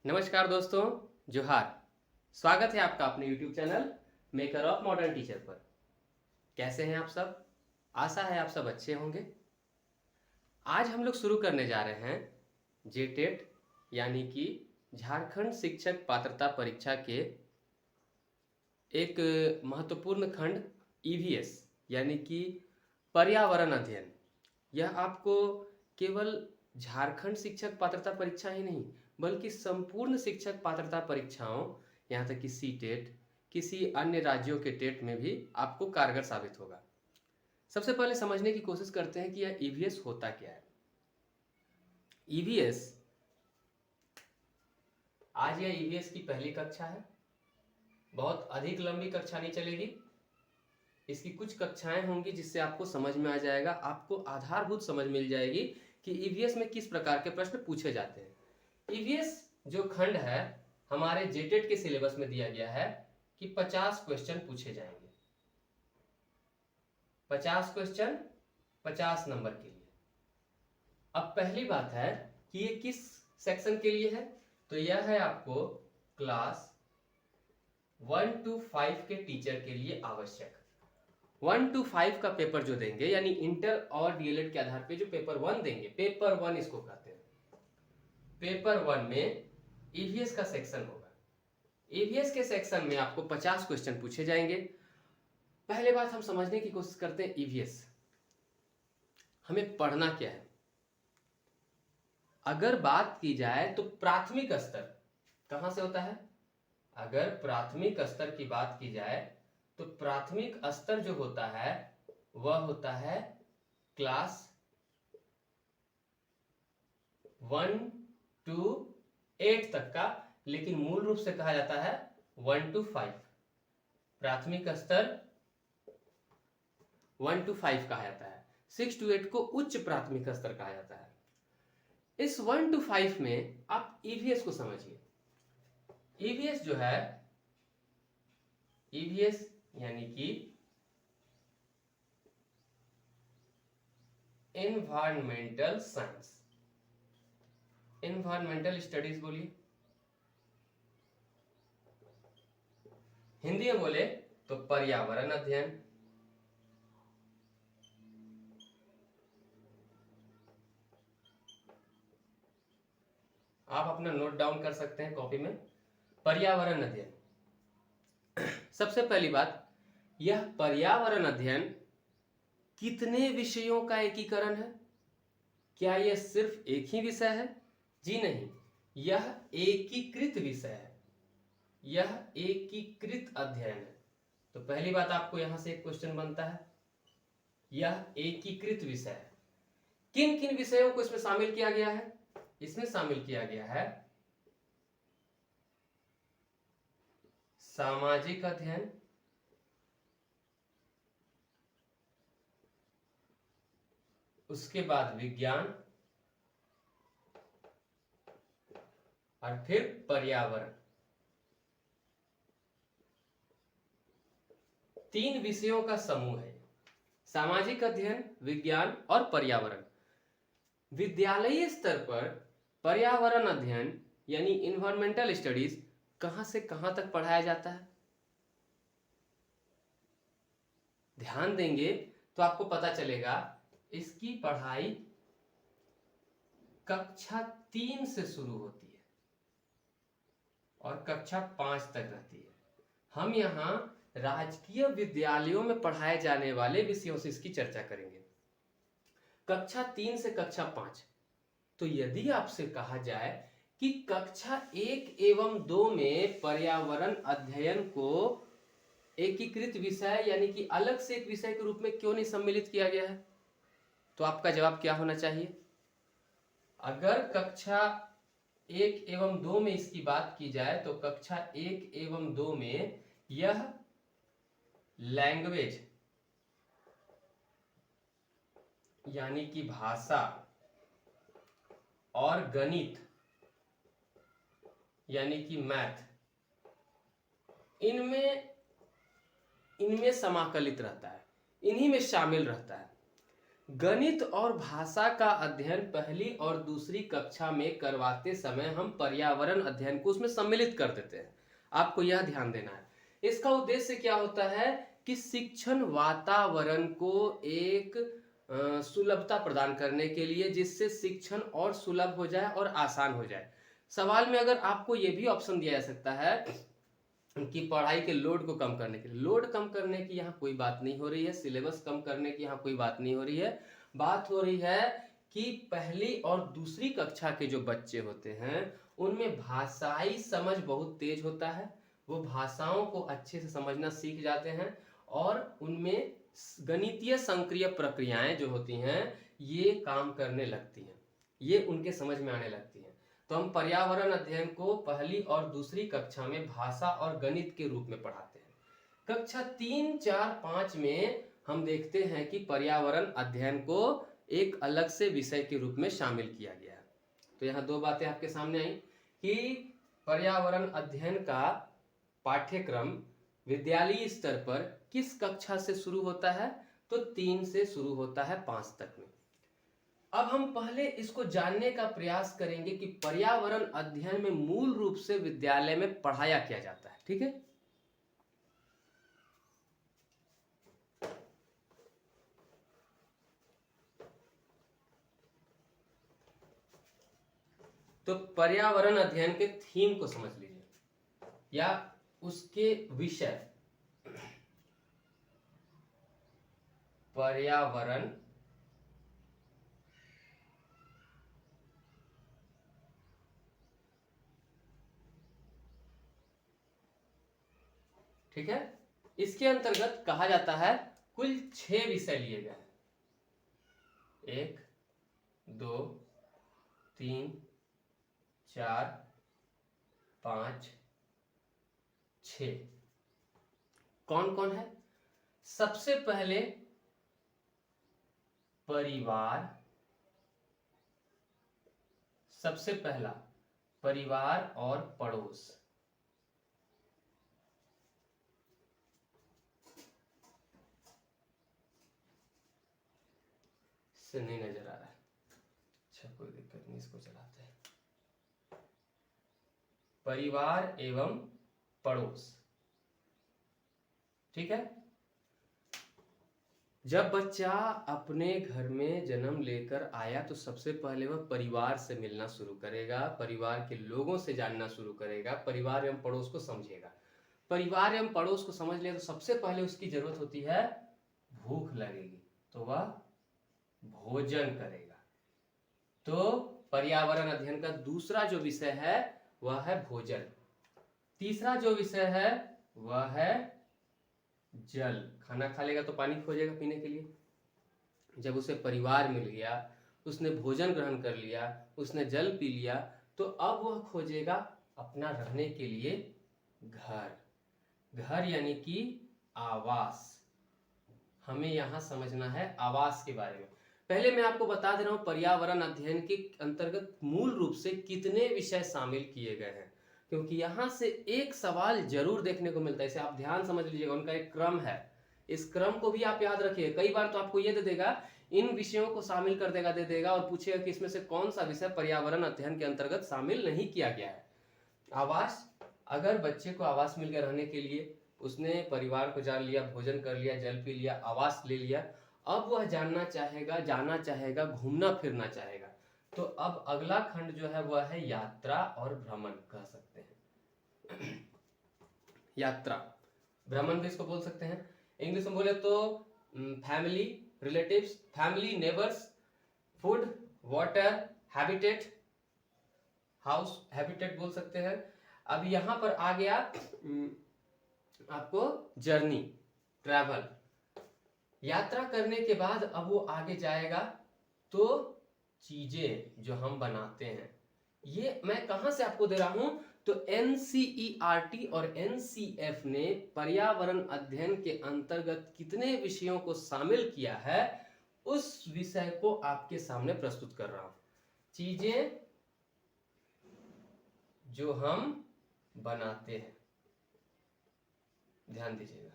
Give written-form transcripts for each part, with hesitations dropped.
नमस्कार दोस्तों, जोहार। स्वागत है आपका अपने YouTube channel maker of modern teacher पर। कैसे हैं आप सब? आशा है आप सब अच्छे होंगे। आज हम लोग शुरू करने जा रहे हैं जेटेट यानी कि झारखंड शिक्षक पात्रता परीक्षा के एक महत्वपूर्ण खंड EVS यानी कि पर्यावरण अध्ययन। यह आपको केवल झारखंड शिक्षक पात्रता परीक्षा ही नहीं बल्कि संपूर्ण शिक्षक पात्रता परीक्षाओं, यहाँ तक कि सीटेट, किसी अन्य राज्यों के टेट में भी आपको कारगर साबित होगा। सबसे पहले समझने की कोशिश करते हैं कि यह EVS होता क्या है। EVS, आज यह EVS की पहली कक्षा है। बहुत अधिक लंबी कक्षा नहीं चलेगी, इसकी कुछ कक्षाएं होंगी जिससे आपको समझ में आ जाएगा, आपको आधारभूत समझ मिल जाएगी कि EVS में किस प्रकार के प्रश्न पूछे जाते हैं। EVS जो खंड है हमारे जेटेट के सिलेबस में दिया गया है कि 50 क्वेश्चन पूछे जाएंगे। 50 क्वेश्चन 50 नंबर के लिए। अब पहली बात है कि ये किस सेक्शन के लिए है, तो यह है आपको क्लास 1 to 5 के टीचर के लिए आवश्यक। 1 to 5 का पेपर जो देंगे यानी इंटर और DLED के आधार पे जो पेपर 1 देंगे, पेपर 1 इसको कहते हैं। पेपर 1 में EVS का सेक्शन होगा। EVS के सेक्शन में आपको 50 क्वेश्चन पूछे जाएंगे। पहले बात हम समझने की कोशिश करते हैं EVS हमें पढ़ना क्या है। अगर बात की जाए तो प्राथमिक स्तर कहां से होता है? अगर प्राथमिक स्तर की बात की जाए तो प्राथमिक स्तर जो होता है वह होता है क्लास 1 to 8 तक का, लेकिन मूल रूप से कहा जाता है 1 to 5। प्राथमिक स्तर 1 to 5 कहा जाता है। 6 to 8 को उच्च प्राथमिक स्तर कहा जाता है। इस 1 to 5 में आप EVS को समझिए। EVS जो है, EVS यानी कि एनवायरमेंटल साइंस, एनवायरमेंटल स्टडीज बोलिए, हिंदी में बोले तो पर्यावरण अध्ययन। आप अपना नोट डाउन कर सकते हैं कॉपी में। पर्यावरण अध्ययन। सबसे पहली बात, यह पर्यावरण अध्ययन कितने विषयों का एकीकरण है? क्या यह सिर्फ एक ही विषय है? जी नहीं, यह एकीकृत विषय है, यह एकीकृत अध्ययन है। तो पहली बात आपको यहां से एक क्वेश्चन बनता है, यह एकीकृत विषय है। किन किन विषयों को इसमें शामिल किया गया है? इसमें शामिल किया गया है सामाजिक अध्ययन, उसके बाद विज्ञान और फिर पर्यावरण। 3 विषयों का समूह है, सामाजिक अध्ययन, विज्ञान और पर्यावरण। विद्यालयीय स्तर पर पर्यावरण अध्ययन यानी इन्वायरमेंटल स्टडीज कहां से कहां तक पढ़ाया जाता है? ध्यान देंगे तो आपको पता चलेगा इसकी पढ़ाई कक्षा 3 से शुरू होती है और कक्षा 5 तक रहती है। हम यहाँ राजकीय विद्यालयों में पढ़ाए जाने वाले विषयों से इसकी चर्चा करेंगे। कक्षा 3 से कक्षा 5। तो यदि आपसे कहा जाए कि कक्षा 1 एवं 2 में पर्यावरण अध्ययन को एकीकृत विषय यानी कि अलग से एक विषय के रूप में क्यों नहीं सम्मिलित किया गया है, तो आपका जवाब क्या होना चाहिए? अगर कक्षा 1 एवं 2 में इसकी बात की जाए तो कक्षा 1 एवं 2 में यह लैंग्वेज यानी कि भाषा और गणित यानी कि मैथ, इनमें समाकलित रहता है, इन्हीं में शामिल रहता है। गणित और भाषा का अध्ययन पहली और दूसरी कक्षा में करवाते समय हम पर्यावरण अध्ययन को उसमें सम्मिलित कर देते हैं। आपको यह ध्यान देना है। इसका उद्देश्य क्या होता है कि शिक्षण वातावरण को एक सुलभता प्रदान करने के लिए, जिससे शिक्षण और सुलभ हो जाए और आसान हो जाए। सवाल में अगर आपको यह भी ऑप्शन दिया जा सकता है कि पढ़ाई के लोड को कम करने के लिए, लोड कम करने की यहाँ कोई बात नहीं हो रही है, सिलेबस कम करने की यहाँ कोई बात नहीं हो रही है। बात हो रही है कि पहली और दूसरी कक्षा के जो बच्चे होते हैं उनमें भाषाई समझ बहुत तेज होता है, वो भाषाओं को अच्छे से समझना सीख जाते हैं और उनमें गणितीय संक्रिय प्रक्रियाएं जो होती हैं ये काम करने लगती हैं, ये उनके समझ में आने लगती हैं। तो हम पर्यावरण अध्ययन को पहली और दूसरी कक्षा में भाषा और गणित के रूप में पढ़ाते हैं। कक्षा 3, 4, 5 में हम देखते हैं कि पर्यावरण अध्ययन को एक अलग से विषय के रूप में शामिल किया गया है। तो यहाँ दो बातें आपके सामने आई कि पर्यावरण अध्ययन का पाठ्यक्रम विद्यालयी स्तर पर किस कक्षा से शुरू होता है, तो 3 से शुरू होता है 5 तक में। अब हम पहले इसको जानने का प्रयास करेंगे कि पर्यावरण अध्ययन में मूल रूप से विद्यालय में पढ़ाया क्या जाता है। ठीक है, तो पर्यावरण अध्ययन के थीम को समझ लीजिए या उसके विषय। पर्यावरण ठीक है, इसके अंतर्गत कहा जाता है कुल 6 विषय लिए गए हैं। 1, 2, 3, 4, 5, 6। कौन कौन है? सबसे पहले परिवार, सबसे पहला परिवार और पड़ोस। से नहीं नजर आ रहा है, अच्छा कोई दिक्कत नहीं, इसको चलाते हैं। परिवार एवं पड़ोस। ठीक है, जब बच्चा अपने घर में जन्म लेकर आया तो सबसे पहले वह परिवार से मिलना शुरू करेगा, परिवार के लोगों से जानना शुरू करेगा, परिवार एवं पड़ोस को समझेगा। परिवार एवं पड़ोस को समझ लिया तो सबसे पहले उसकी जरूरत होती है भूख लगेगी तो वह भोजन करेगा। तो पर्यावरण अध्ययन का दूसरा जो विषय है वह है भोजन। तीसरा जो विषय है वह है जल। खाना खा लेगा तो पानी खोजेगा पीने के लिए। जब उसे परिवार मिल गया, उसने भोजन ग्रहण कर लिया, उसने जल पी लिया, तो अब वह खोजेगा अपना रहने के लिए घर। घर यानी कि आवास। हमें यहां समझना है आवास के बारे में। पहले मैं आपको बता दे रहा हूं पर्यावरण अध्ययन के अंतर्गत मूल रूप से कितने विषय शामिल किए गए हैं, क्योंकि यहां से एक सवाल जरूर देखने को मिलता है। इसे आप ध्यान समझ लीजिएगा, उनका एक क्रम है, इस क्रम को भी आप याद रखिए। कई बार तो आपको यह दे देगा, इन विषयों को शामिल कर देगा, दे देगा और पूछेगा कि इसमें से कौन सा विषय पर्यावरण अध्ययन के अंतर्गत शामिल नहीं किया गया है। आवास, अगर बच्चे को आवास मिल गया रहने के लिए, उसने परिवार को जान लिया, भोजन कर लिया, जल पी लिया, आवास ले लिया, अब वह जानना चाहेगा, जाना चाहेगा, घूमना फिरना चाहेगा। तो अब अगला खंड जो है वह है यात्रा और भ्रमण कह सकते हैं। यात्रा, भ्रमण भी इसको बोल सकते हैं। इंग्लिश में बोले तो family, relatives, family, neighbours, food, water, habitat, house, habitat बोल सकते हैं। अब यहां पर आ गया आपको जर्नी, ट्रैवल। यात्रा करने के बाद अब वो आगे जाएगा तो चीजें जो हम बनाते हैं, ये मैं कहां से आपको दे रहा हूं, तो एनसीईआरटी और एनसीएफ ने पर्यावरण अध्ययन के अंतर्गत कितने विषयों को शामिल किया है उस विषय को आपके सामने प्रस्तुत कर रहा हूं। चीजें जो हम बनाते हैं, ध्यान दीजिएगा,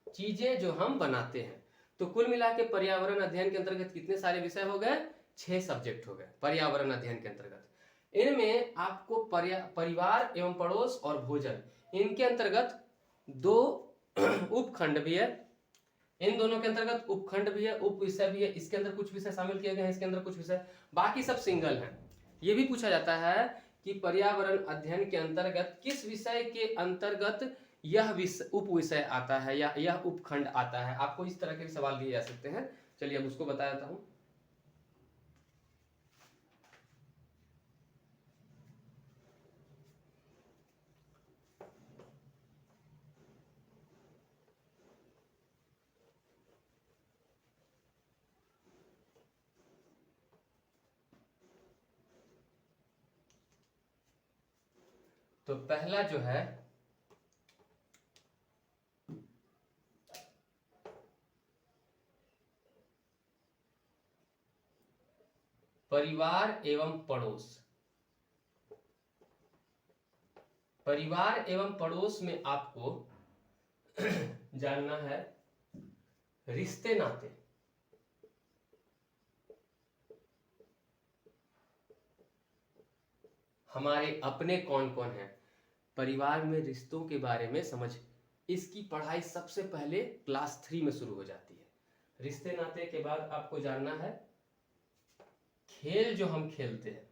चीजें जो हम बनाते हैं। तो कुल मिला के पर्यावरण अध्ययन के अंतर्गत कितने सारे विषय हो गए? 6 सब्जेक्ट हो गए पर्यावरण अध्ययन के अंतर्गत। इनमें आपको परिवार एवं पड़ोस और भोजन, इनके अंतर्गत 2 उपखंड भी है, इन दोनों के अंतर्गत उपखंड भी है, उप विषय भी है, इसके अंदर कुछ विषय शामिल किए गए हैं, इसके अंदर कुछ विषय, बाकी सब सिंगल हैं। ये भी पूछा जाता है कि पर्यावरण अध्ययन के अंतर्गत किस विषय के अंतर्गत यह उप विषय आता है या यह उपखंड आता है। आपको इस तरह के सवाल दिए जा सकते हैं। चलिए अब उसको बता देता हूं। तो पहला जो है परिवार एवं पड़ोस। परिवार एवं पड़ोस में आपको जानना है रिश्ते नाते। हमारे अपने कौन कौन हैं, परिवार में रिश्तों के बारे में समझ, इसकी पढ़ाई सबसे पहले क्लास 3 में शुरू हो जाती है। रिश्ते नाते के बाद आपको जानना है खेल जो हम खेलते हैं,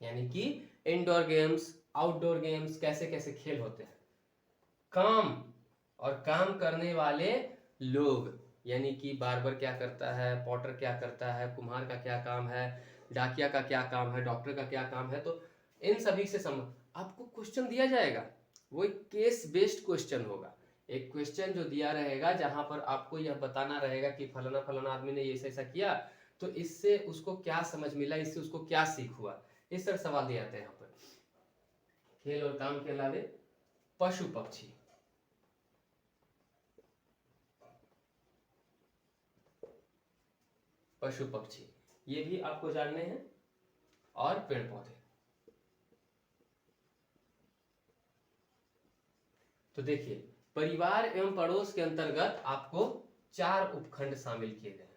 यानी कि इंडोर गेम्स, आउटडोर गेम्स, कैसे कैसे खेल होते हैं। काम और काम करने वाले लोग, यानी कि बार्बर क्या करता है, पॉटर क्या करता है, कुम्हार का क्या काम है, डाकिया का क्या काम है, डॉक्टर का क्या काम है। तो इन सभी से आपको क्वेश्चन दिया जाएगा, वो एक केस बेस्ड क्वेश्चन होगा। एक क्वेश्चन जो दिया रहेगा जहां पर आपको यह बताना रहेगा कि फलाना फलाना आदमी ने ऐसा ऐसा किया, तो इससे उसको क्या समझ मिला, इससे उसको क्या सीख हुआ, इस तरह सवाल दिए जाते हैं यहाँ पर। खेल और काम के अलावे पशु पक्षी, पशु पक्षी ये भी आपको जानने हैं, और पेड़ पौधे। तो देखिए परिवार एवं पड़ोस के अंतर्गत आपको 4 उपखंड शामिल किए गए हैं।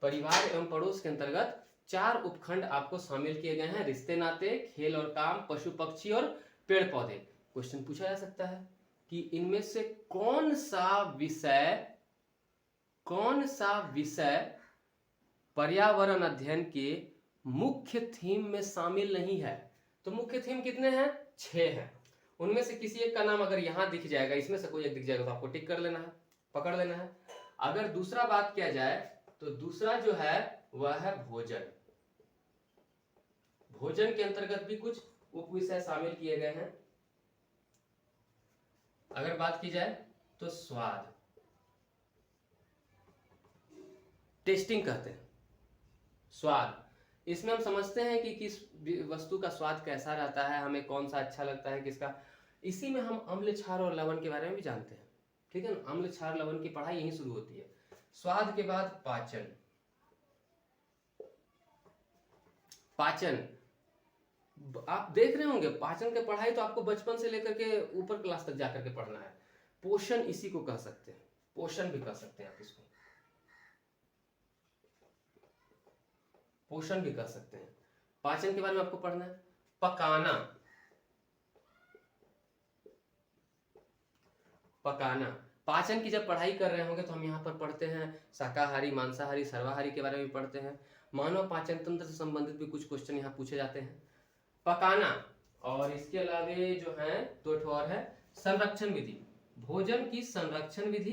परिवार एवं पड़ोस के अंतर्गत 4 उपखंड आपको शामिल किए गए हैं, रिश्ते नाते, खेल और काम, पशु पक्षी और पेड़ पौधे। क्वेश्चन पूछा जा सकता है कि इनमें से कौन सा विषय पर्यावरण अध्ययन के मुख्य थीम में शामिल नहीं है। तो मुख्य थीम कितने हैं? 6 हैं। उनमें से किसी एक का नाम अगर यहां दिख जाएगा, इसमें से कोई एक दिख जाएगा, तो आपको टिक कर लेना है, पकड़ लेना है। अगर दूसरा बात किया जाए तो दूसरा जो है वह है भोजन। भोजन के अंतर्गत भी कुछ उप विषय शामिल किए गए हैं। अगर बात की जाए तो स्वाद, टेस्टिंग कहते हैं स्वाद, इसमें हम समझते हैं कि किस वस्तु का स्वाद कैसा रहता है, हमें कौन सा अच्छा लगता है किसका। इसी में हम अम्ल, क्षार और लवण के बारे में भी जानते हैं, ठीक है ना। अम्ल, क्षार, लवण की पढ़ाई यहीं शुरू होती है। स्वाद के बाद पाचन। पाचन आप देख रहे होंगे, पाचन की पढ़ाई तो आपको बचपन से लेकर के ऊपर क्लास तक जाकर के पढ़ना है। पोषण इसी को कह सकते हैं, पोषण भी कह सकते हैं आप इसको, पोषण भी कह सकते हैं। पाचन के बारे में आपको पढ़ना है। पकाना, पकाना, पाचन की जब पढ़ाई कर रहे होंगे तो हम यहाँ पर पढ़ते हैं शाकाहारी, मांसाहारी, सर्वाहारी के बारे में पढ़ते हैं। मानव पाचन तंत्र से संबंधित भी कुछ क्वेश्चन यहाँ पूछे जाते हैं। पकाना, और इसके अलावे जो है 2 और है संरक्षण विधि, भोजन की संरक्षण विधि,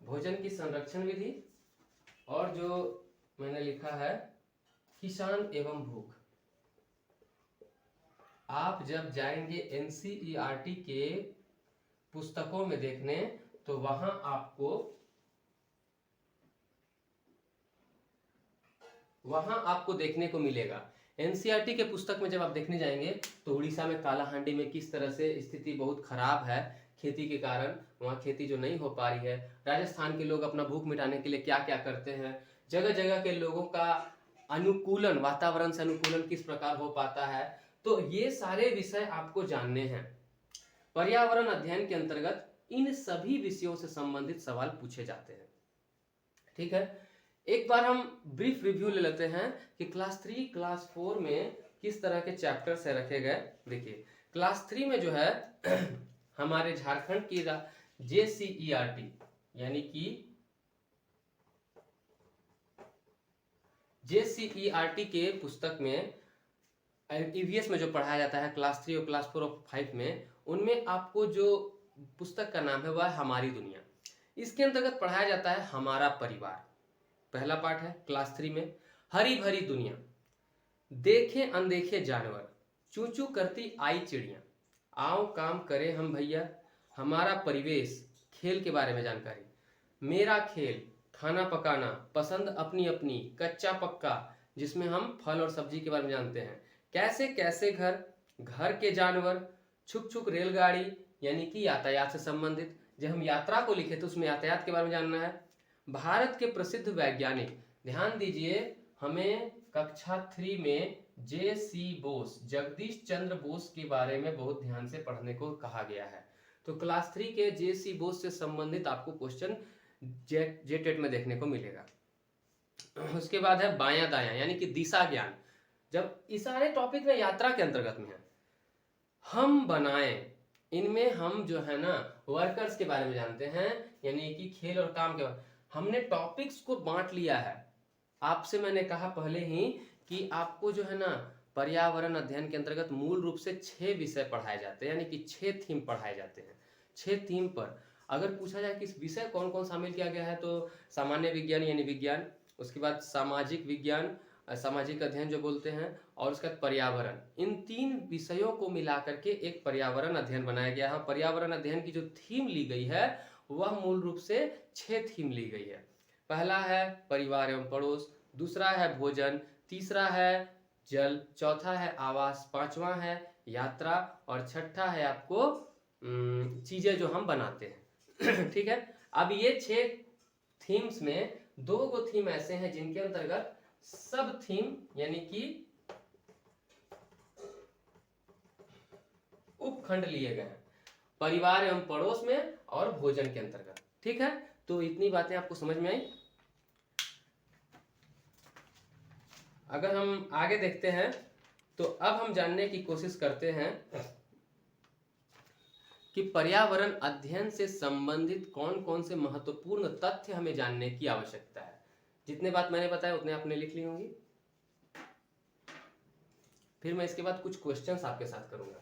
भोजन की संरक्षण विधि, और जो मैंने लिखा है किसान एवं भूख। आप जब जाएंगे एनसीईआरटी के पुस्तकों में देखने तो वहां आपको देखने को मिलेगा। एनसीईआरटी के पुस्तक में जब आप देखने जाएंगे तो उड़ीसा में कालाहांडी में किस तरह से स्थिति बहुत खराब है खेती के कारण, वहाँ खेती जो नहीं हो पा रही है। राजस्थान के लोग अपना भूख मिटाने के लिए क्या क्या करते हैं, जगह जगह के लोगों का अनुकूलन, वातावरण से अनुकूलन किस प्रकार हो पाता है। तो ये सारे विषय आपको जानने हैं। पर्यावरण अध्ययन के अंतर्गत इन सभी विषयों से संबंधित सवाल पूछे जाते हैं। ठीक है, एक बार हम ब्रीफ रिव्यू ले लेते हैं कि क्लास 3 क्लास 4 में किस तरह के चैप्टर्स है रखे गए। देखिए क्लास 3 में जो है हमारे झारखंड की JCERT यानी कि JCERT के पुस्तक में EVS में जो पढ़ाया जाता है क्लास 3 और क्लास 4 और 5 में, उनमें आपको जो पुस्तक का नाम है वह है हमारी दुनिया। इसके अंतर्गत पढ़ाया जाता है हमारा परिवार। पहला पार्ट है क्लास 3 में हरी भरी दुनिया, देखे अनदेखे जानवर, चू चू करती आई चिड़िया, आओ काम करें हम भैया, हमारा परिवेश, खेल के बारे में जानकारी, मेरा खेल, खाना पकाना, पसंद अपनी अपनी, कच्चा पक्का जिसमें हम फल और सब्जी के बारे में जानते हैं, कैसे कैसे घर, घर के जानवर, छुक छुक रेलगाड़ी यानी कि यातायात से संबंधित, जब हम यात्रा को लिखे तो उसमें यातायात के बारे में जानना है, भारत के प्रसिद्ध वैज्ञानिक, ध्यान दीजिए हमें कक्षा 3 में JC बोस, जगदीश चंद्र बोस के बारे में बहुत ध्यान से पढ़ने को कहा गया है। तो क्लास 3 के JC बोस से संबंधित आपको क्वेश्चन जेटेट में देखने को मिलेगा। उसके बाद है बायां दायां यानी कि दिशा ज्ञान, जब इस सारे टॉपिक में यात्रा के अंतर्गत में है। हम बनाएं, इनमें हम जो है ना वर्कर्स के बारे में जानते हैं यानी कि खेल और काम के बारे। हमने टॉपिक्स को बांट लिया है। आपसे मैंने कहा पहले ही कि आपको जो है ना पर्यावरण अध्ययन के अंतर्गत मूल रूप से 6 विषय पढ़ाए जाते हैं यानी कि 6 थीम पढ़ाए जाते हैं। 6 थीम पर अगर पूछा जाए कि इस विषय कौन कौन शामिल किया गया है तो सामान्य विज्ञान यानी विज्ञान, उसके बाद सामाजिक विज्ञान, सामाजिक अध्ययन जो बोलते हैं, और उसका पर्यावरण, इन 3 विषयों को मिलाकर के एक पर्यावरण अध्ययन बनाया गया है। पर्यावरण अध्ययन की जो थीम ली गई है वह मूल रूप से 6 थीम ली गई है। पहला है परिवार एवं पड़ोस, दूसरा है भोजन, तीसरा है जल, चौथा है आवास, पांचवा है यात्रा और छठा है आपको चीजें जो हम बनाते हैं। ठीक है, अब ये 6 थीम्स में 2 थीम ऐसे हैं जिनके अंतर्गत सब थीम यानी कि उपखंड लिए गए हैं, परिवार एवं पड़ोस में और भोजन के अंतर्गत। ठीक है, तो इतनी बातें आपको समझ में आई। अगर हम आगे देखते हैं तो अब हम जानने की कोशिश करते हैं कि पर्यावरण अध्ययन से संबंधित कौन कौन से महत्वपूर्ण तथ्य हमें जानने की आवश्यकता है। जितने बात मैंने बताया उतने आपने लिख ली होंगी। फिर मैं इसके बाद कुछ क्वेश्चंस आपके साथ करूंगा।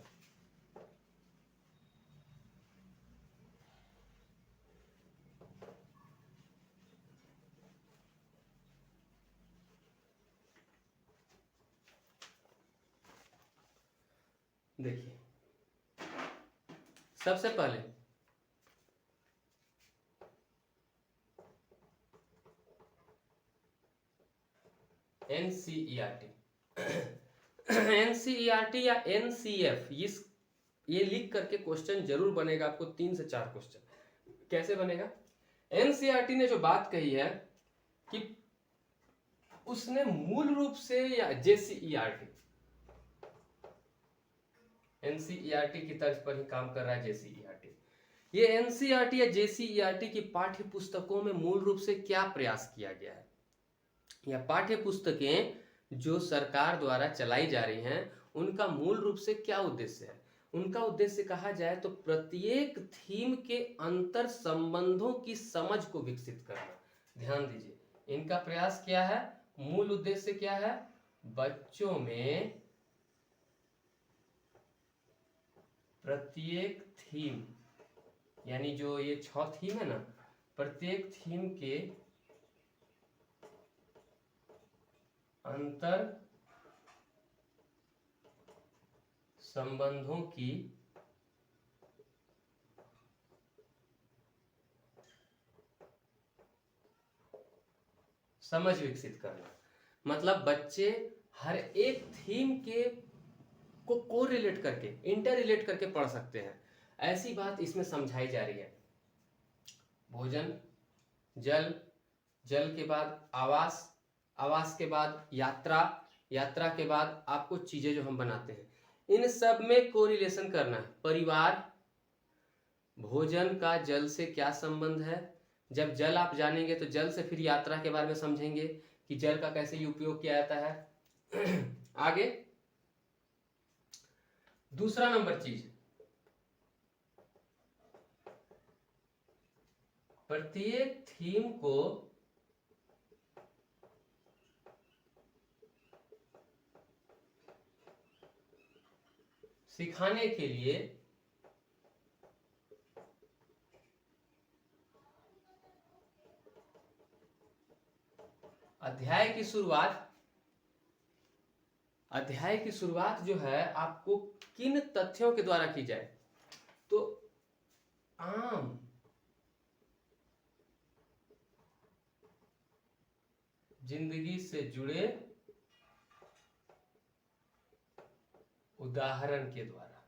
देखिए सबसे पहले NCERT NCERT या NCF, ये लिख करके क्वेश्चन जरूर बनेगा आपको, 3 से 4 क्वेश्चन। कैसे बनेगा? NCERT ने जो बात कही है कि उसने मूल रूप से, या JCERT NCERT की तर्ज पर ही काम कर रहा है JCERT। ये NCERT या JCERT की पाठ्य पुस्तकों में मूल रूप से क्या प्रयास किया गया है, या पाठ्य पुस्तकें जो सरकार द्वारा चलाई जा रही हैं उनका मूल रूप से क्या उद्देश्य है। उनका उद्देश्य कहा जाए तो प्रत्येक थीम के अंतर संबंधों की समझ को विकसित करना। ध्यान दीजिए, इनका प्रयास क्या है, मूल उद्देश्य क्या है, बच्चों में प्रत्येक थीम यानी जो ये 6 थीम है ना, प्रत्येक थीम के अंतर संबंधों की समझ विकसित करना। मतलब बच्चे हर एक थीम के को कोरिलेट करके, इंटर रिलेट करके पढ़ सकते हैं, ऐसी बात इसमें समझाई जा रही है। भोजन, जल, जल के बाद आवास, आवास के बाद यात्रा, यात्रा के बाद आपको चीजें जो हम बनाते हैं, इन सब में कोरिलेशन करना है। परिवार, भोजन का जल से क्या संबंध है? जब जल आप जानेंगे तो जल से फिर यात्रा के बारे में समझेंगे कि जल का कैसे उपयोग किया जाता है। आगे दूसरा नंबर चीज, प्रत्येक थीम को सिखाने के लिए अध्याय की शुरुआत जो है आपको किन तथ्यों के द्वारा की जाए? तो आम जिंदगी से जुड़े उदाहरण के द्वारा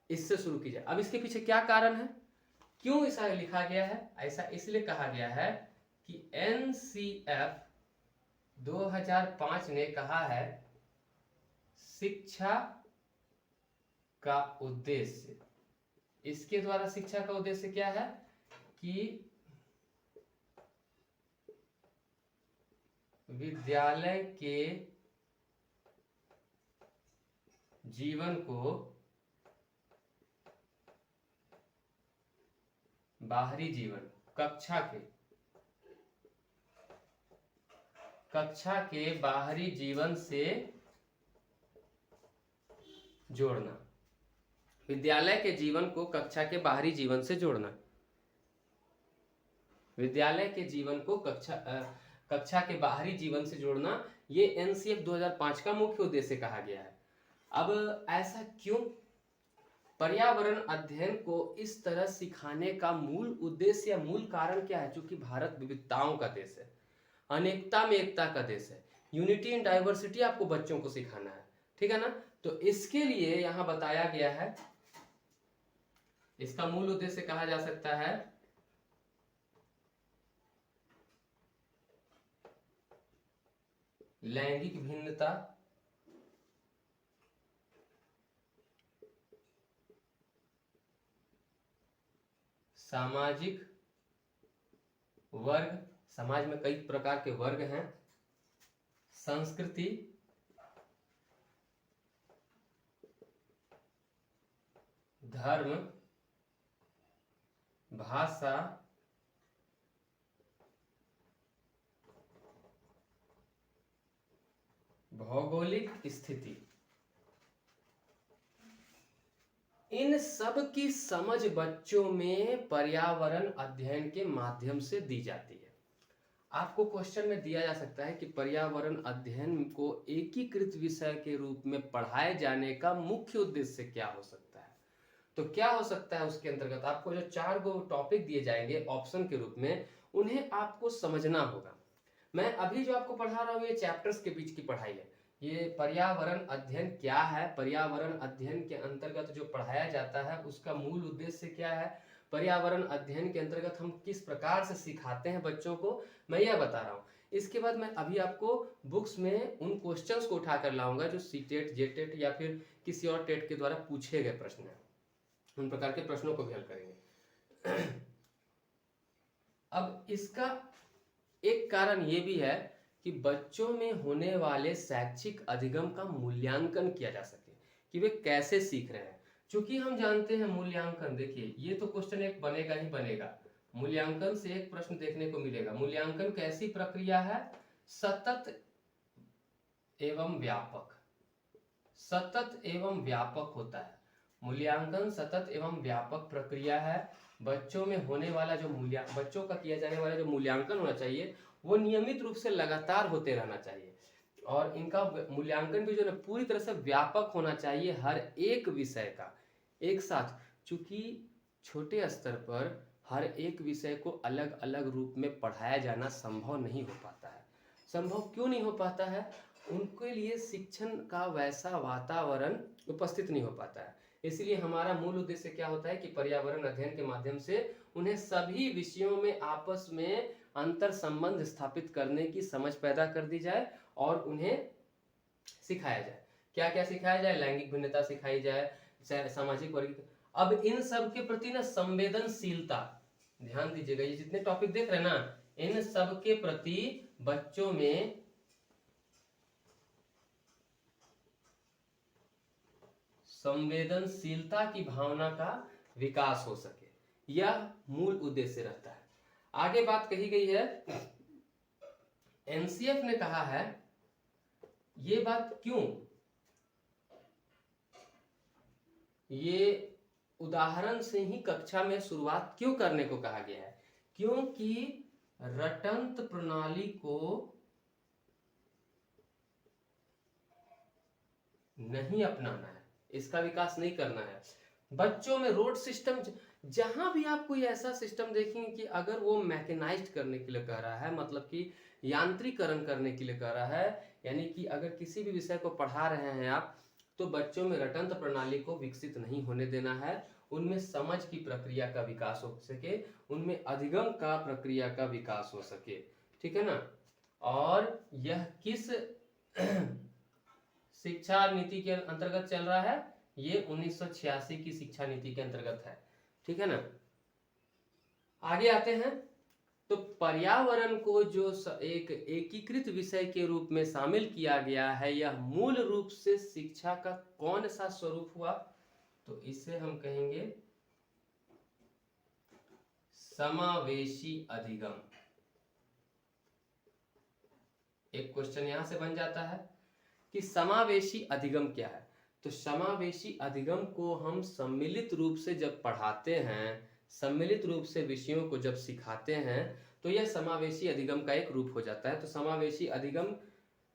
इससे शुरू की जाए। अब इसके पीछे क्या कारण है, क्यों ऐसा लिखा गया है? ऐसा इसलिए कहा गया है कि NCF 2005 ने कहा है शिक्षा का उद्देश्य, इसके द्वारा शिक्षा का उद्देश्य क्या है कि विद्यालय के जीवन को बाहरी जीवन, कक्षा के बाहरी जीवन से जोड़ना, विद्यालय के जीवन को कक्षा के बाहरी जीवन से जोड़ना, विद्यालय के जीवन को कक्षा के बाहरी जीवन से जोड़ना, ये NCF 2005 का मुख्य उद्देश्य कहा गया है। अब ऐसा क्यों? पर्यावरण अध्ययन को इस तरह सिखाने का मूल उद्देश्य या मूल कारण क्या है? क्योंकि भारत विविधताओं का देश है, अनेकता में एकता का देश है, यूनिटी इन डाइवर्सिटी आपको बच्चों को सिखाना है, ठीक है ना? तो इसके लिए यहां बताया गया है, इसका मूल उद्देश्य कहा जा सकता है लैंगिक भिन्नता, सामाजिक वर्ग, समाज में कई प्रकार के वर्ग हैं, संस्कृति, धर्म, भाषा, भौगोलिक स्थिति, इन सब की समझ बच्चों में पर्यावरण अध्ययन के माध्यम से दी जाती है। आपको क्वेश्चन में दिया जा सकता है कि पर्यावरण अध्ययन को एकीकृत विषय के रूप में पढ़ाए जाने का मुख्य उद्देश्य क्या हो सकता है? तो क्या हो सकता है उसके अंतर्गत आपको जो 4 गो टॉपिक दिए जाएंगे ऑप्शन के रूप में, उन्हें आपको समझना होगा। मैं अभी जो आपको पढ़ा रहा हूँ ये चैप्टर्स के बीच की पढ़ाई है। ये पर्यावरण अध्ययन क्या है, पर्यावरण अध्ययन के अंतर्गत जो पढ़ाया जाता है उसका मूल उद्देश्य क्या है, पर्यावरण अध्ययन के अंतर्गत हम किस प्रकार से सिखाते हैं बच्चों को, मैं यह बता रहा हूँ। इसके बाद मैं अभी आपको बुक्स में उन क्वेश्चंस को उठा कर लाऊंगा जो सीटेट, जेटेट या फिर किसी और टेट के द्वारा पूछे गए प्रश्न हैं, उन प्रकार के प्रश्नों को भी हल करेंगे। अब इसका एक कारण ये भी है कि बच्चों में होने वाले शैक्षिक अधिगम का मूल्यांकन किया जा सके कि वे कैसे सीख रहे हैं। चूंकि हम जानते हैं मूल्यांकन, देखिए ये तो क्वेश्चन एक बनेगा ही बनेगा, मूल्यांकन से एक प्रश्न देखने को मिलेगा। मूल्यांकन कैसी प्रक्रिया है? सतत एवं व्यापक, सतत एवं व्यापक होता है मूल्यांकन, सतत एवं व्यापक प्रक्रिया है। बच्चों में होने वाला जो बच्चों का किया जाने वाला जो मूल्यांकन होना चाहिए वो नियमित रूप से लगातार होते रहना चाहिए, और इनका मूल्यांकन भी जो है पूरी तरह से व्यापक होना चाहिए, हर एक विषय का एक साथ। चूंकि छोटे स्तर पर हर एक विषय को अलग अलग रूप में पढ़ाया जाना संभव नहीं हो पाता है। संभव क्यों नहीं हो पाता है? उनके लिए शिक्षण का वैसा वातावरण उपस्थित नहीं हो पाता है। इसलिए हमारा मूल उद्देश्य क्या होता है कि पर्यावरण अध्ययन के माध्यम से उन्हें सभी विषयों में आपस में अंतर संबंध स्थापित करने की समझ पैदा कर दी जाए और उन्हें सिखाया जाए। क्या क्या सिखाया जाए? लैंगिक भिन्नता सिखाई जाए, सामाजिक वर्ग। अब इन सब के प्रति ना संवेदनशीलता, ध्यान दीजिएगा, ये जितने टॉपिक देख रहे हैं ना, इन सब के प्रति बच्चों में संवेदनशीलता की भावना का विकास हो सके, यह मूल उद्देश्य रहता है। आगे बात कही गई है, एनसीएफ ने कहा है, ये बात क्यों, ये उदाहरण से ही कक्षा में शुरुआत क्यों करने को कहा गया है, क्योंकि रटंत प्रणाली को नहीं अपनाना है, इसका विकास नहीं करना है। बच्चों में रोड सिस्टम, जहां भी आप कोई ऐसा सिस्टम देखेंगे कि अगर वो मैकेनाइज्ड करने के लिए कह रहा है, मतलब कि यांत्रिकरण करने के लिए कह रहा है, यानी कि अगर किसी भी विषय को पढ़ा रहे हैं आप, तो बच्चों में रटंत प्रणाली को विकसित नहीं होने देना है, उनमें समझ की प्रक्रिया का विकास हो सके, उनमें अधिगम का प्रक्रिया का विकास हो सके, ठीक है ना। और यह किस शिक्षा नीति के अंतर्गत चल रहा है, ये 1986 की शिक्षा नीति के अंतर्गत है, ठीक है ना। आगे आते हैं, तो पर्यावरण को जो एक एकीकृत विषय के रूप में शामिल किया गया है, यह मूल रूप से शिक्षा का कौन सा स्वरूप हुआ, तो इसे हम कहेंगे समावेशी अधिगम। एक क्वेश्चन यहां से बन जाता है कि समावेशी अधिगम क्या है, तो समावेशी अधिगम को हम सम्मिलित रूप से जब पढ़ाते हैं, सम्मिलित रूप से विषयों को जब सिखाते हैं, तो यह समावेशी अधिगम का एक रूप हो जाता है। तो समावेशी अधिगम,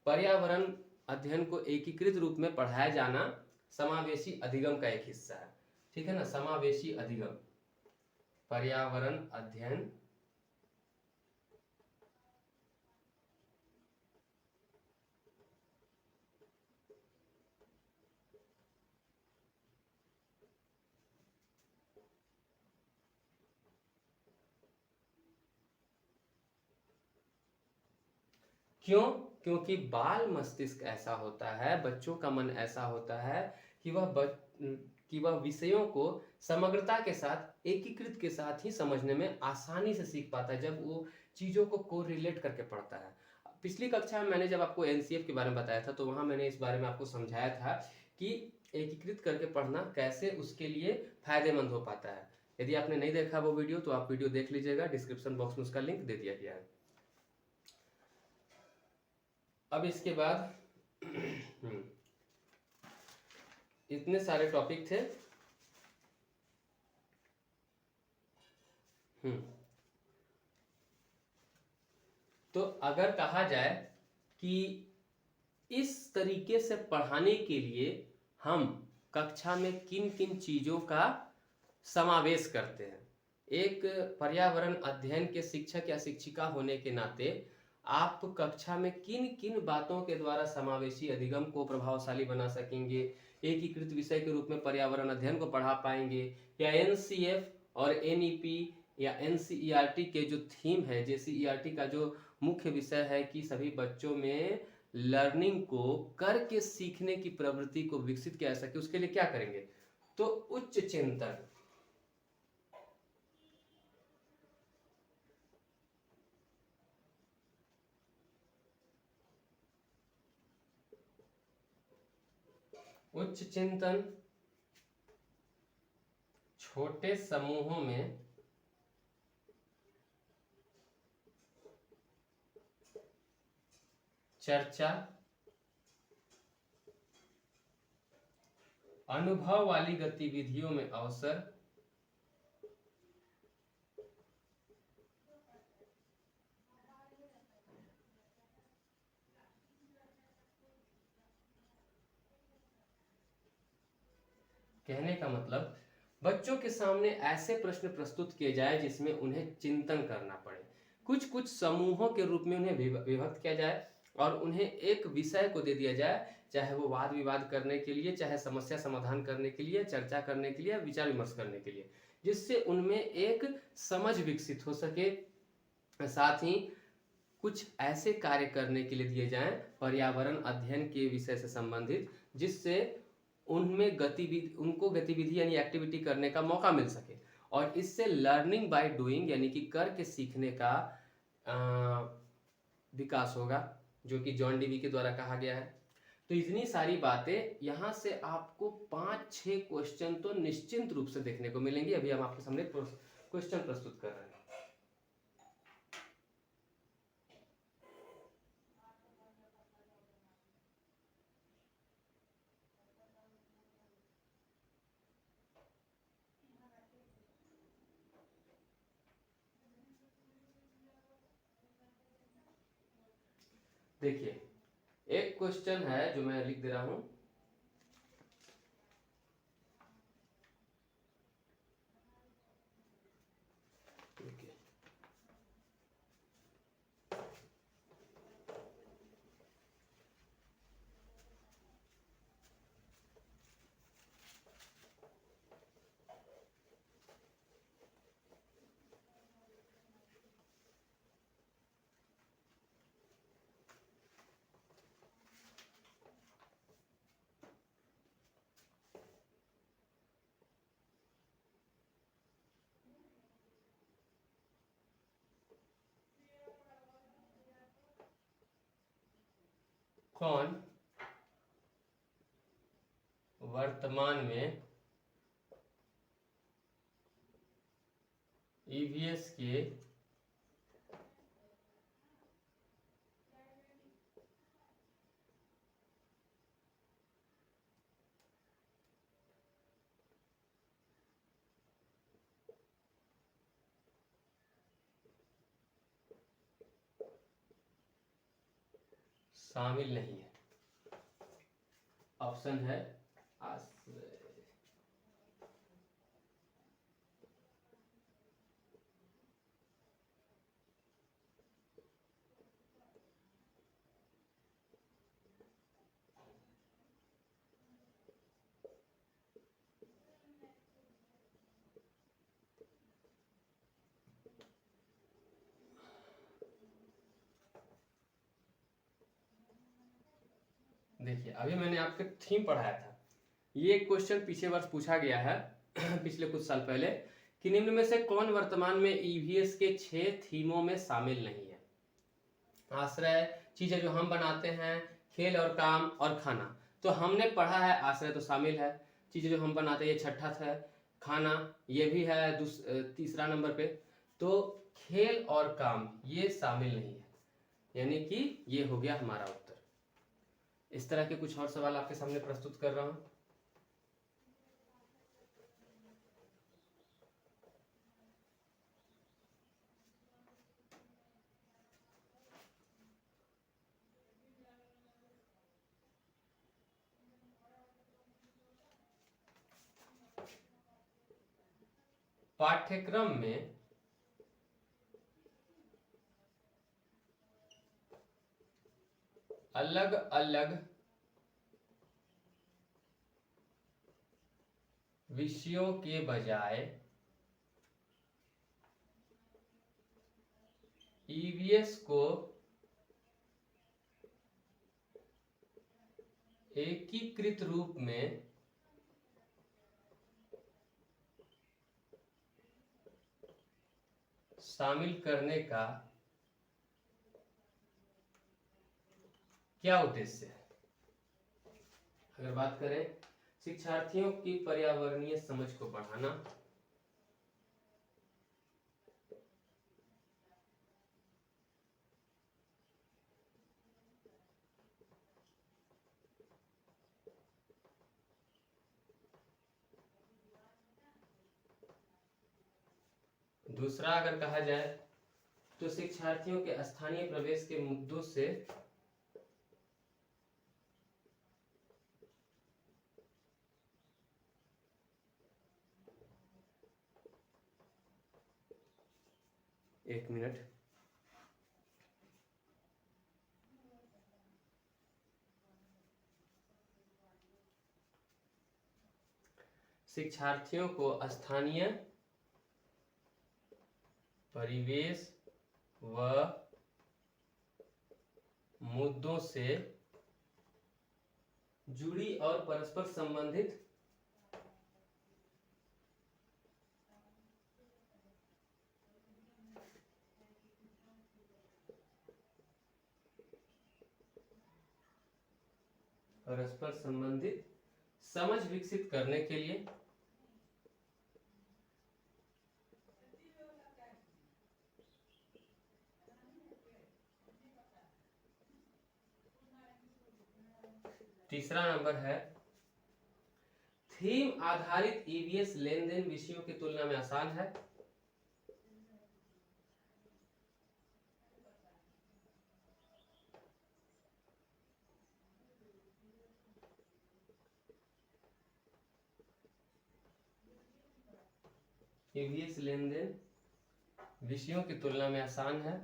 पर्यावरण अध्ययन को एकीकृत रूप में पढ़ाया जाना समावेशी अधिगम का एक हिस्सा है, ठीक है ना। समावेशी अधिगम, पर्यावरण अध्ययन क्यों, क्योंकि बाल मस्तिष्क ऐसा होता है, बच्चों का मन ऐसा होता है कि वह विषयों को समग्रता के साथ, एकीकृत के साथ ही समझने में आसानी से सीख पाता है, जब वो चीजों को कोरिलेट करके पढ़ता है। पिछली कक्षा में मैंने जब आपको एनसीएफ के बारे में बताया था, तो वहां मैंने इस बारे में आपको समझाया था कि एकीकृत करके पढ़ना कैसे उसके लिए फायदेमंद हो पाता है। यदि आपने नहीं देखा वो वीडियो, तो आप वीडियो देख लीजिएगा, डिस्क्रिप्शन बॉक्स में उसका लिंक दे दिया गया है। अब इसके बाद इतने सारे टॉपिक थे, तो अगर कहा जाए कि इस तरीके से पढ़ाने के लिए हम कक्षा में किन किन चीजों का समावेश करते हैं, एक पर्यावरण अध्ययन के शिक्षक या शिक्षिका होने के नाते आप कक्षा में किन किन बातों के द्वारा समावेशी अधिगम को प्रभावशाली बना सकेंगे, एकीकृत विषय के रूप में पर्यावरण अध्ययन को पढ़ा पाएंगे, या एनसीएफ और एनईपी या एनसीईआरटी के जो थीम है, जेसीईआरटी का जो मुख्य विषय है कि सभी बच्चों में लर्निंग को करके सीखने की प्रवृत्ति को विकसित किया जा सके, उसके लिए क्या करेंगे, तो उच्च चिंतन, उच्च चिंतन, छोटे समूहों में चर्चा, अनुभव वाली गतिविधियों में अवसर, कहने का मतलब बच्चों के सामने ऐसे प्रश्न प्रस्तुत किए जाए जिसमें उन्हें चिंतन करना पड़े, कुछ कुछ समूहों के रूप में उन्हें विभक्त किया जाए और उन्हें एक विषय को दे दिया जाए, चाहे वो वाद विवाद करने के लिए, चाहे समस्या समाधान करने के लिए, चर्चा करने के लिए, विचार विमर्श करने के लिए, जिससे उनमें एक समझ विकसित हो सके। साथ ही कुछ ऐसे कार्य करने के लिए दिए जाएं पर्यावरण अध्ययन के विषय से संबंधित, जिससे उनमें गतिविधि उनको गतिविधि यानी एक्टिविटी करने का मौका मिल सके, और इससे लर्निंग बाय डूइंग यानी कि करके सीखने का विकास होगा, जो कि जॉन डीवी के द्वारा कहा गया है। तो इतनी सारी बातें यहाँ से आपको 5-6 क्वेश्चन तो निश्चिंत रूप से देखने को मिलेंगे। अभी हम आपके सामने क्वेश्चन प्रस्तुत कर रहे हैं। देखिए, एक क्वेश्चन है जो मैं लिख दे रहा हूं। कौन वर्तमान में ईवीएस के शामिल नहीं है? ऑप्शन है आश्रय। देखिए, अभी मैंने आपको थीम पढ़ाया था। ये क्वेश्चन पिछले वर्ष पूछा गया है पिछले कुछ साल पहले, कि निम्न में से कौन वर्तमान में ईवीएस के 6 थीमों में शामिल नहीं है? आश्रय, चीजें जो हम बनाते हैं, खेल और काम और खाना। तो हमने पढ़ा है आश्रय तो शामिल है, चीजें जो हम बनाते हैं ये छठा है, खाना ये भी है तीसरा नंबर पे। तो खेल और काम ये शामिल नहीं है, यानी कि ये हो गया हमारा उत्तर। इस तरह के कुछ और सवाल आपके सामने प्रस्तुत कर रहा हूं। पाठ्यक्रम में अलग अलग विषयों के बजाय ईवीएस को एकीकृत रूप में शामिल करने का क्या उद्देश्य है? अगर बात करें शिक्षार्थियों की पर्यावरणीय समझ को बढ़ाना, दूसरा अगर कहा जाए तो शिक्षार्थियों के स्थानीय प्रवेश के मुद्दों से एक मिनट, शिक्षार्थियों को स्थानीय परिवेश व मुद्दों से जुड़ी और परस्पर संबंधित समझ विकसित करने के लिए तीसरा नंबर है थीम आधारित ईवीएस लेन देन विषयों की तुलना में आसान है। ईवीएस लेन देन विषयों की तुलना में आसान है।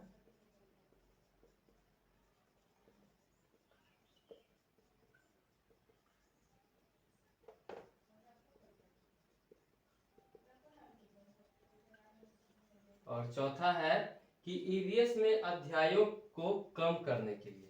और चौथा है कि ईवीएस में अध्यायों को कम करने के लिए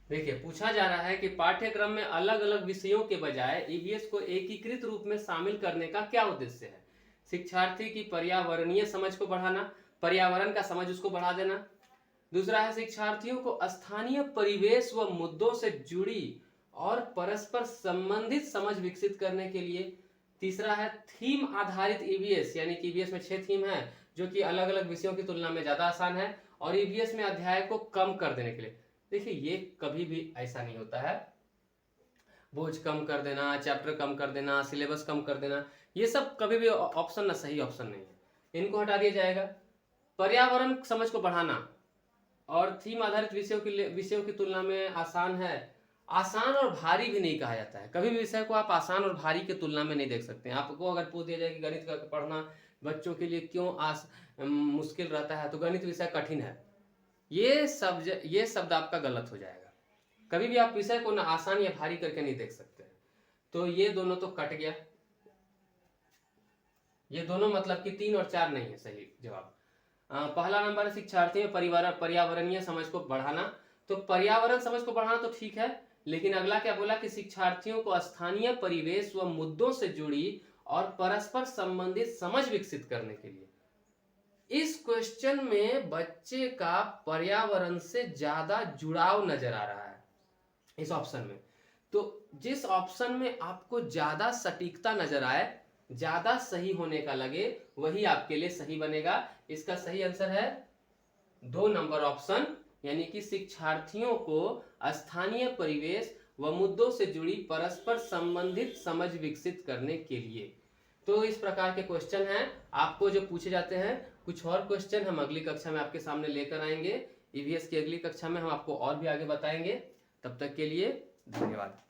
देखिए पूछा जा रहा है कि पाठ्यक्रम में अलग अलग विषयों के बजाय ईवीएस को एकीकृत रूप में शामिल करने का क्या उद्देश्य है। शिक्षार्थी की पर्यावरणीय समझ को बढ़ाना, पर्यावरण का समझ उसको बढ़ा देना। दूसरा है शिक्षार्थियों को स्थानीय परिवेश व मुद्दों से जुड़ी और परस्पर संबंधित समझ विकसित करने के लिए। तीसरा है थीम आधारित ईवीएस, यानी कि ईवीएस में 6 थीम है जो कि अलग अलग विषयों की तुलना में ज्यादा आसान है, और ईवीएस में अध्याय को कम कर देने के लिए। देखिए ये कभी भी ऐसा नहीं होता है, बोझ कम कर देना, चैप्टर कम कर देना, सिलेबस कम कर देना, ये सब कभी भी ऑप्शन ना सही ऑप्शन नहीं है, इनको हटा दिया जाएगा। पर्यावरण समझ को बढ़ाना और थीम आधारित विषयों की तुलना में आसान है। आसान और भारी भी नहीं कहा जाता है, कभी भी विषय को आप आसान और भारी की तुलना में नहीं देख सकते हैं। आपको अगर पूछ दिया जाए कि गणित का पढ़ना बच्चों के लिए क्यों मुश्किल रहता है, तो गणित विषय कठिन है, ये शब्द आपका गलत हो जाएगा। कभी भी आप विषय को ना आसान या भारी करके नहीं देख सकते। तो ये दोनों तो कट गया, ये दोनों मतलब कि 3 और 4 नहीं है सही जवाब। पहला नंबर है शिक्षार्थी में पर्यावरणीय समझ को बढ़ाना। तो पर्यावरण समझ को बढ़ाना तो ठीक है, लेकिन अगला क्या बोला कि शिक्षार्थियों को स्थानीय परिवेश व मुद्दों से जुड़ी और परस्पर संबंधित समझ विकसित करने के लिए। इस क्वेश्चन में बच्चे का पर्यावरण से ज्यादा जुड़ाव नजर आ रहा है इस ऑप्शन में। तो जिस ऑप्शन में आपको ज्यादा सटीकता नजर आए, ज्यादा सही होने का लगे, वही आपके लिए सही बनेगा। इसका सही आंसर है 2 नंबर ऑप्शन, यानी कि शिक्षार्थियों को स्थानीय परिवेश व मुद्दों से जुड़ी परस्पर संबंधित समझ विकसित करने के लिए। तो इस प्रकार के क्वेश्चन हैं आपको जो पूछे जाते हैं। कुछ और क्वेश्चन हम अगली कक्षा में आपके सामने लेकर आएंगे। ईवीएस की अगली कक्षा में हम आपको और भी आगे बताएंगे। तब तक के लिए धन्यवाद।